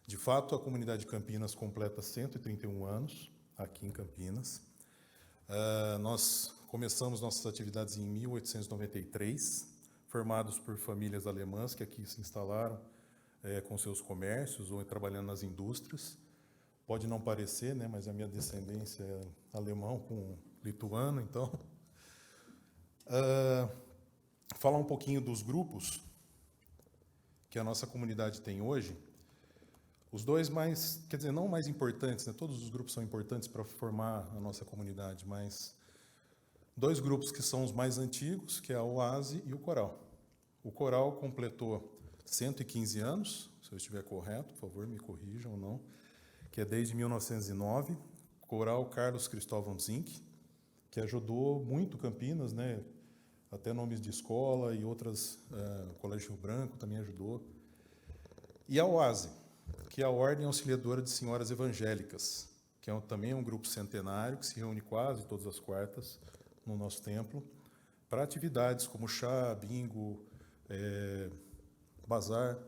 De fato, a comunidade de Campinas completa 131 anos aqui em Campinas. Nós começamos nossas atividades em 1893, formados por famílias alemãs que aqui se instalaram com seus comércios ou trabalhando nas indústrias. Pode não parecer, né, mas a minha descendência é alemão com lituano, então. Falar um pouquinho dos grupos que a nossa comunidade tem hoje. Os dois mais, quer dizer, não mais importantes, né, todos os grupos são importantes para formar a nossa comunidade, mas dois grupos que são os mais antigos, que é a Oase e o Coral. O Coral completou 115 anos, se eu estiver correto, por favor, me corrijam ou não, que é desde 1909, Coral Carlos Cristóvão Zinck, que ajudou muito Campinas, né, até nomes de escola e outras, Colégio Rio Branco também ajudou. E a Oase, que é a Ordem Auxiliadora de Senhoras Evangélicas, que também é um grupo centenário, que se reúne quase todas as quartas no nosso templo, para atividades como chá, bingo, bazar.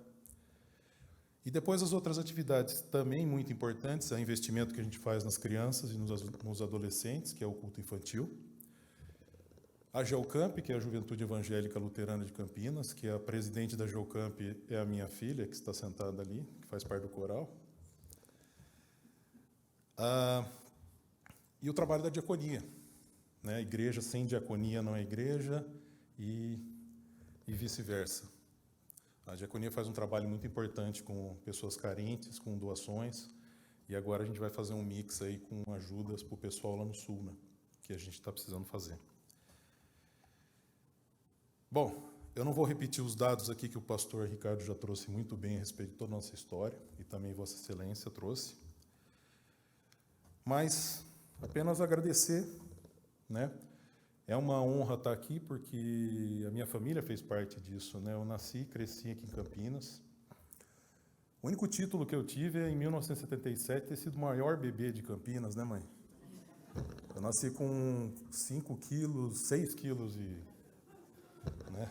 E depois as outras atividades também muito importantes, é o investimento que a gente faz nas crianças e nos adolescentes, que é o culto infantil. A Geocamp, que é a Juventude Evangélica Luterana de Campinas, que a presidente da Geocamp é a minha filha, que está sentada ali, que faz parte do coral. E o trabalho da diaconia. Né? Igreja sem diaconia não é igreja e vice-versa. A diaconia faz um trabalho muito importante com pessoas carentes, com doações, e agora a gente vai fazer um mix aí com ajudas para o pessoal lá no Sul, né? Que a gente está precisando fazer. Bom, eu não vou repetir os dados aqui que o pastor Ricardo já trouxe muito bem a respeito de toda a nossa história, e também Vossa Excelência trouxe, mas apenas agradecer, né? É uma honra estar aqui, porque a minha família fez parte disso, né? Eu nasci e cresci aqui em Campinas. O único título que eu tive é, em 1977, ter sido o maior bebê de Campinas, né, mãe? Eu nasci com 5 quilos, 6 quilos né?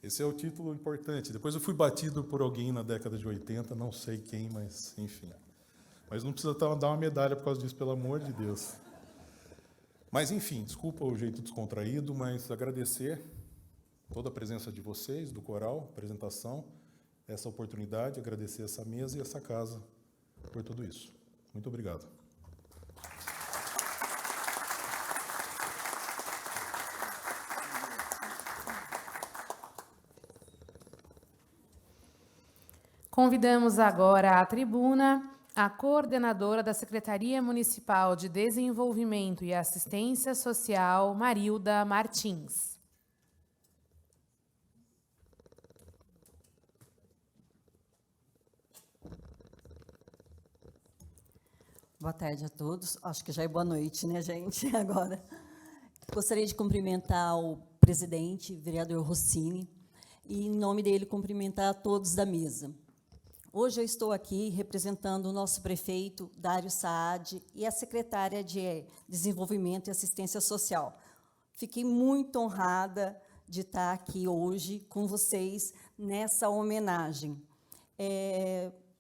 Esse é o título importante. Depois eu fui batido por alguém na década de 80, não sei quem, mas enfim. Mas não precisa dar uma medalha por causa disso, pelo amor de Deus. Mas, enfim, desculpa o jeito descontraído, mas agradecer toda a presença de vocês, do coral, apresentação, essa oportunidade, agradecer essa mesa e essa casa por tudo isso. Muito obrigado. Convidamos agora à tribuna a coordenadora da Secretaria Municipal de Desenvolvimento e Assistência Social, Marilda Martins. Boa tarde a todos. Acho que já é boa noite, né, gente? Agora, gostaria de cumprimentar o presidente, vereador Rossini, e, em nome dele, cumprimentar a todos da mesa. Hoje eu estou aqui representando o nosso prefeito, Dário Saad, e a secretária de Desenvolvimento e Assistência Social. Fiquei muito honrada de estar aqui hoje com vocês nessa homenagem.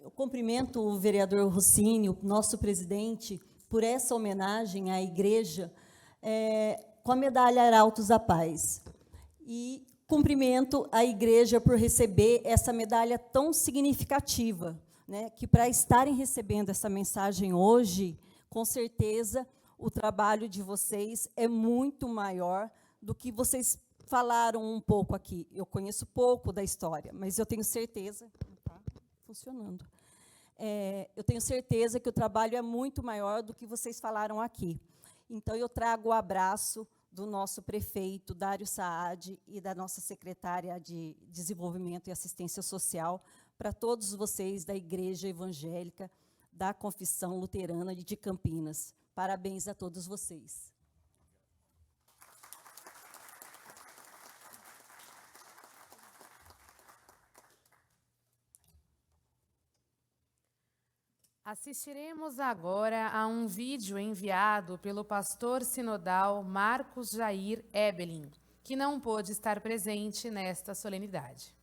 Eu cumprimento o vereador Rossini, o nosso presidente, por essa homenagem à igreja com a medalha Arautos da Paz. E cumprimento a igreja por receber essa medalha tão significativa, né, que para estarem recebendo essa mensagem hoje, com certeza, o trabalho de vocês é muito maior do que vocês falaram um pouco aqui. Eu conheço pouco da história, mas eu tenho certeza... Não está funcionando. Eu tenho certeza que o trabalho é muito maior do que vocês falaram aqui. Então, eu trago o abraço do nosso prefeito, Dário Saad, e da nossa secretária de Desenvolvimento e Assistência Social, para todos vocês da Igreja Evangélica da Confissão Luterana de Campinas. Parabéns a todos vocês. Assistiremos agora a um vídeo enviado pelo pastor sinodal Marcos Jair Ebelin, que não pôde estar presente nesta solenidade.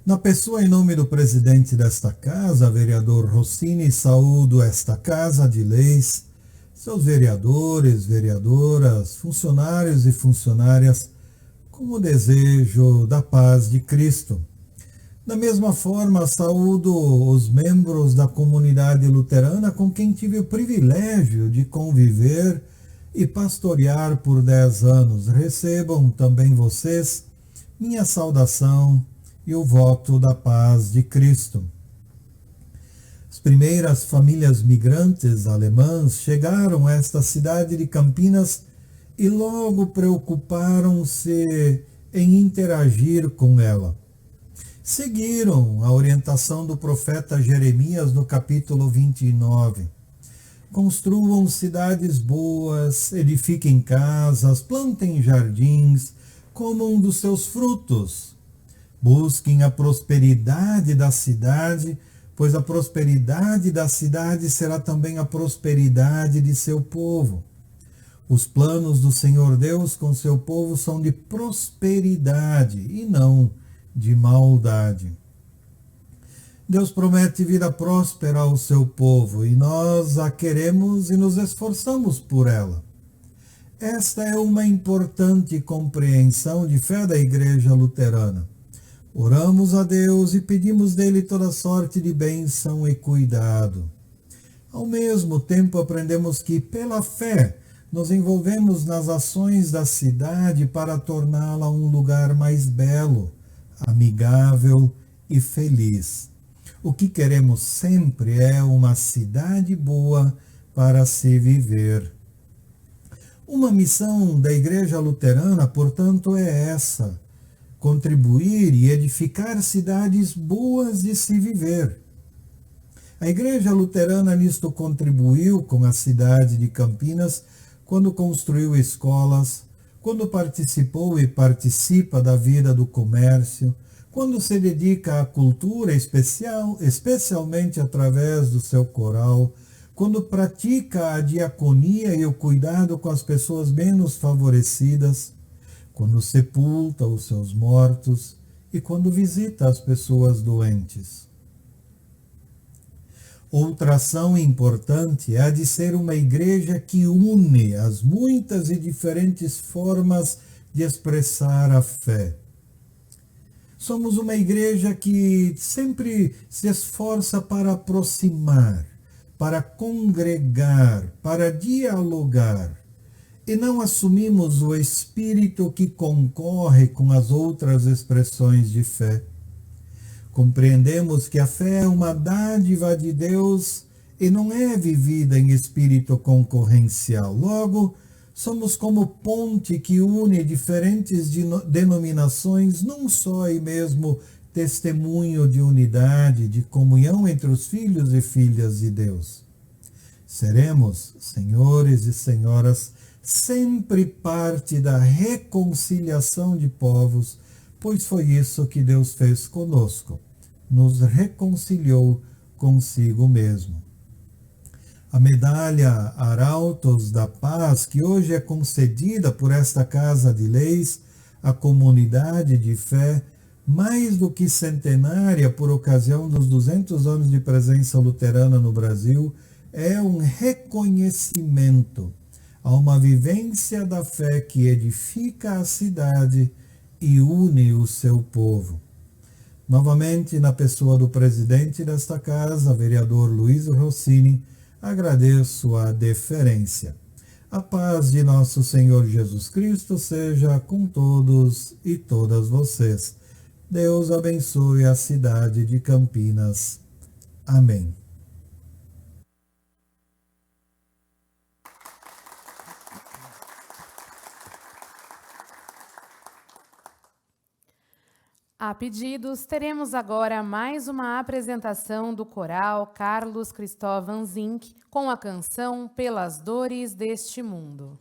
Na pessoa, em nome do presidente desta casa, vereador Rossini, saúdo esta Casa de Leis, seus vereadores, vereadoras, funcionários e funcionárias, com o desejo da paz de Cristo. Da mesma forma, saúdo os membros da comunidade luterana com quem tive o privilégio de conviver e pastorear por 10 anos. Recebam também vocês minha saudação e o voto da paz de Cristo. As primeiras famílias migrantes alemãs chegaram a esta cidade de Campinas e logo preocuparam-se em interagir com ela. Seguiram a orientação do profeta Jeremias no capítulo 29. Construam cidades boas, edifiquem casas, plantem jardins, comam dos seus frutos. Busquem a prosperidade da cidade, pois a prosperidade da cidade será também a prosperidade de seu povo. Os planos do Senhor Deus com seu povo são de prosperidade e não de maldade. Deus promete vida próspera ao seu povo e nós a queremos e nos esforçamos por ela. Esta é uma importante compreensão de fé da Igreja Luterana. Oramos a Deus e pedimos dele toda sorte de bênção e cuidado. Ao mesmo tempo, aprendemos que, pela fé, nos envolvemos nas ações da cidade para torná-la um lugar mais belo, amigável e feliz. O que queremos sempre é uma cidade boa para se viver. Uma missão da Igreja Luterana, portanto, é essa: contribuir e edificar cidades boas de se viver. A Igreja Luterana nisto contribuiu com a cidade de Campinas quando construiu escolas, quando participou e participa da vida do comércio, quando se dedica à cultura especialmente através do seu coral, quando pratica a diaconia e o cuidado com as pessoas menos favorecidas, quando sepulta os seus mortos e quando visita as pessoas doentes. Outra ação importante é a de ser uma igreja que une as muitas e diferentes formas de expressar a fé. Somos uma igreja que sempre se esforça para aproximar, para congregar, para dialogar. e não assumimos o espírito que concorre com as outras expressões de fé. Compreendemos que a fé é uma dádiva de Deus e não é vivida em espírito concorrencial. Logo, somos como ponte que une diferentes denominações num só e mesmo testemunho de unidade, de comunhão entre os filhos e filhas de Deus. Seremos, senhores e senhoras, sempre parte da reconciliação de povos, pois foi isso que Deus fez conosco, nos reconciliou consigo mesmo. A medalha Arautos da Paz, que hoje é concedida por esta Casa de Leis à comunidade de fé, mais do que centenária por ocasião dos 200 anos de presença luterana no Brasil, é um reconhecimento a uma vivência da fé que edifica a cidade e une o seu povo. Novamente, na pessoa do presidente desta casa, vereador Luiz Rossini, agradeço a deferência. A paz de nosso Senhor Jesus Cristo seja com todos e todas vocês. Deus abençoe a cidade de Campinas. Amém. A pedidos, teremos agora mais uma apresentação do coral Carlos Cristóvão Zink com a canção Pelas Dores deste Mundo.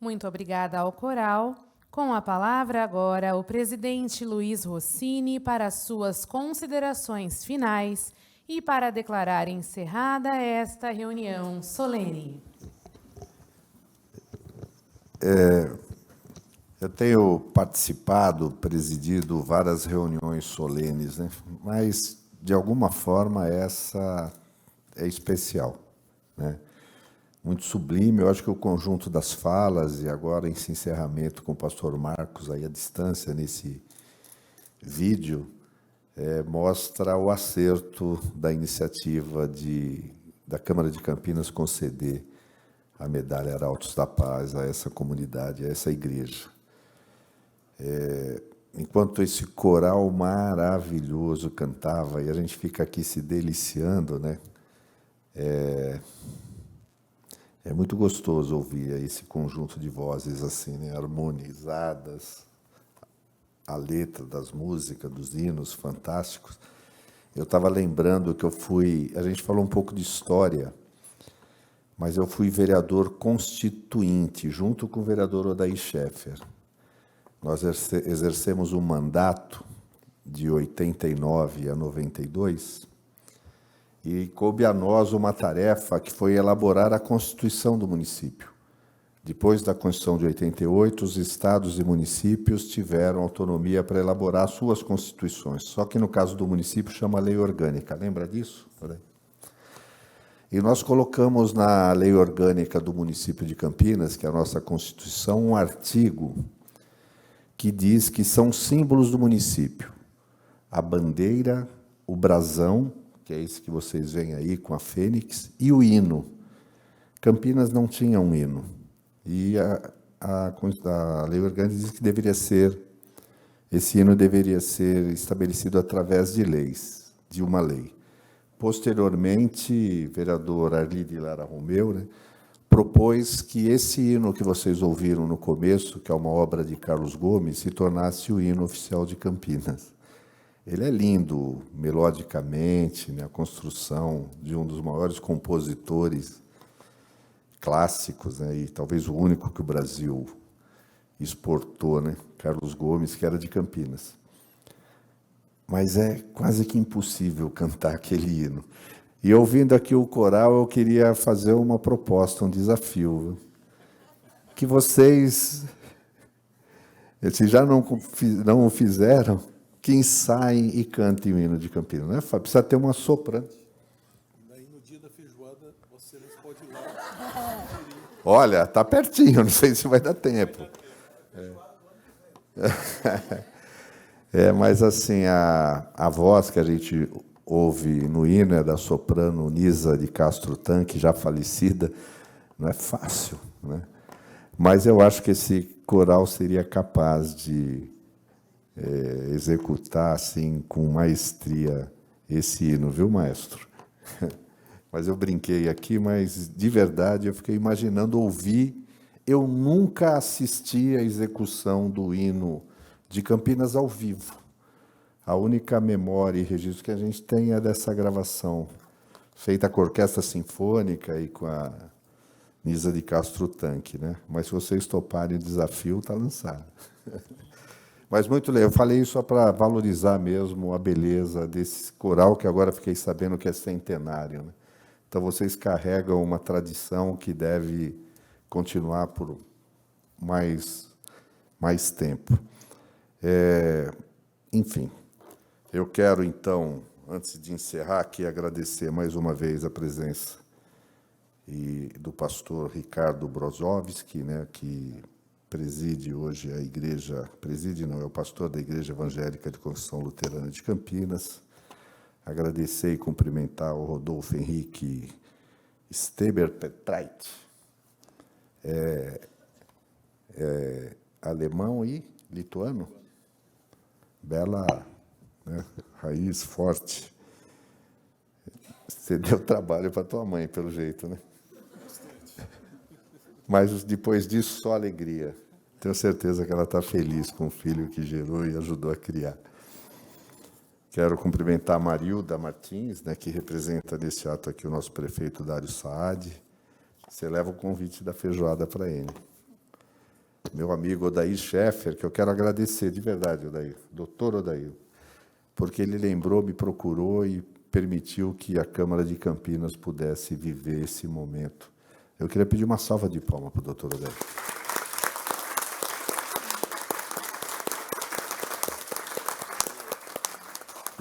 Muito obrigada ao coral. Com a palavra agora o presidente Luiz Rossini para suas considerações finais e para declarar encerrada esta reunião solene. Eu tenho participado, presidido várias reuniões solenes, né? Mas, de alguma forma, essa é especial, né? Muito sublime. Eu acho que o conjunto das falas, e agora esse encerramento com o pastor Marcos, aí à distância, nesse vídeo, mostra o acerto da iniciativa da Câmara de Campinas conceder a medalha Arautos da Paz a essa comunidade, a essa igreja. Enquanto esse coral maravilhoso cantava, e a gente fica aqui se deliciando, né? É muito gostoso ouvir esse conjunto de vozes assim, né, harmonizadas, a letra das músicas, dos hinos fantásticos, eu estava lembrando que a gente falou um pouco de história, mas eu fui vereador constituinte, junto com o vereador Odair Schaeffer. Nós exercemos um mandato de 89 a 92, e coube a nós uma tarefa que foi elaborar a Constituição do município. Depois da Constituição de 88, os estados e municípios tiveram autonomia para elaborar suas constituições. Só que no caso do município chama Lei Orgânica. Lembra disso? E nós colocamos na Lei Orgânica do município de Campinas, que é a nossa Constituição, um artigo que diz que são símbolos do município: a bandeira, o brasão, que é esse que vocês veem aí com a fênix, e o hino. Campinas não tinha um hino. E a Lei Orgânica diz que esse hino deveria ser estabelecido através de leis, de uma lei. Posteriormente, o vereador Arli de Lara Romeu, propôs que esse hino que vocês ouviram no começo, que é uma obra de Carlos Gomes, se tornasse o hino oficial de Campinas. Ele é lindo, melodicamente, a construção de um dos maiores compositores clássicos, e talvez o único que o Brasil exportou, Carlos Gomes, que era de Campinas. Mas é quase que impossível cantar aquele hino. E ouvindo aqui o coral, eu queria fazer uma proposta, um desafio. Que vocês, se já não o fizeram, que ensaiem e cantem o hino de Campinas. Não é, Fábio? Precisa ter uma soprano. Daí no dia da feijoada, você não pode ir lá. Olha, está pertinho, não sei se vai dar tempo. Mas assim, a voz que a gente ouve no hino é da soprano Nisa de Castro Tanque, já falecida. Não é fácil, Mas eu acho que esse coral seria capaz de executar assim com maestria esse hino, viu, maestro? Mas eu brinquei aqui, mas de verdade eu fiquei imaginando ouvir. Eu nunca assisti à execução do hino de Campinas ao vivo. A única memória e registro que a gente tem é dessa gravação, feita com a Orquestra Sinfônica e com a Nisa de Castro Tanque, Mas se vocês toparem o desafio, está lançado. Mas muito legal. Eu falei isso só para valorizar mesmo a beleza desse coral, que agora fiquei sabendo que é centenário. Então, vocês carregam uma tradição que deve continuar por mais tempo. Enfim, eu quero, então, antes de encerrar aqui, agradecer mais uma vez a presença do pastor Ricardo Brozovski, que preside hoje a igreja, é o pastor da Igreja Evangélica de Confissão Luterana de Campinas. Agradecer e cumprimentar o Rodolfo Henrique Steber-Petreit, alemão e lituano. Bela, raiz forte. Você deu trabalho para tua mãe, pelo jeito, Mas depois disso, só alegria. Tenho certeza que ela está feliz com o filho que gerou e ajudou a criar. Quero cumprimentar a Marilda Martins, que representa nesse ato aqui o nosso prefeito Dário Saad. Você leva o convite da feijoada para ele. Meu amigo Odair Schaeffer, que eu quero agradecer de verdade, Odair, doutor Odair, porque ele lembrou, me procurou e permitiu que a Câmara de Campinas pudesse viver esse momento. Eu queria pedir uma salva de palmas para o doutor Odair.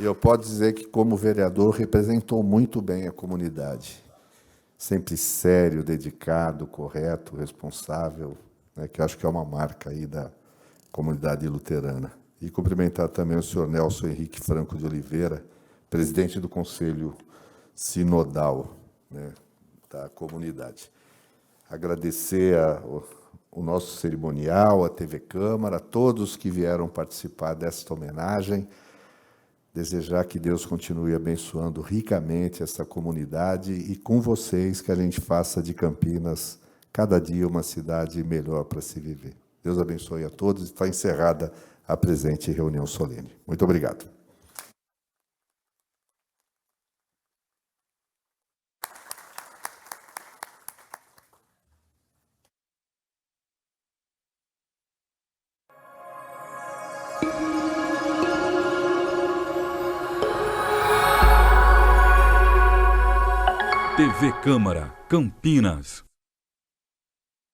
E eu posso dizer que, como vereador, representou muito bem a comunidade. Sempre sério, dedicado, correto, responsável, que eu acho que é uma marca aí da comunidade luterana. E cumprimentar também o senhor Nelson Henrique Franco de Oliveira, presidente do Conselho Sinodal, da comunidade. Agradecer o nosso cerimonial, a TV Câmara, a todos que vieram participar desta homenagem. Desejar que Deus continue abençoando ricamente essa comunidade e com vocês que a gente faça de Campinas cada dia uma cidade melhor para se viver. Deus abençoe a todos. Está encerrada a presente reunião solene. Muito obrigado. TV Câmara, Campinas.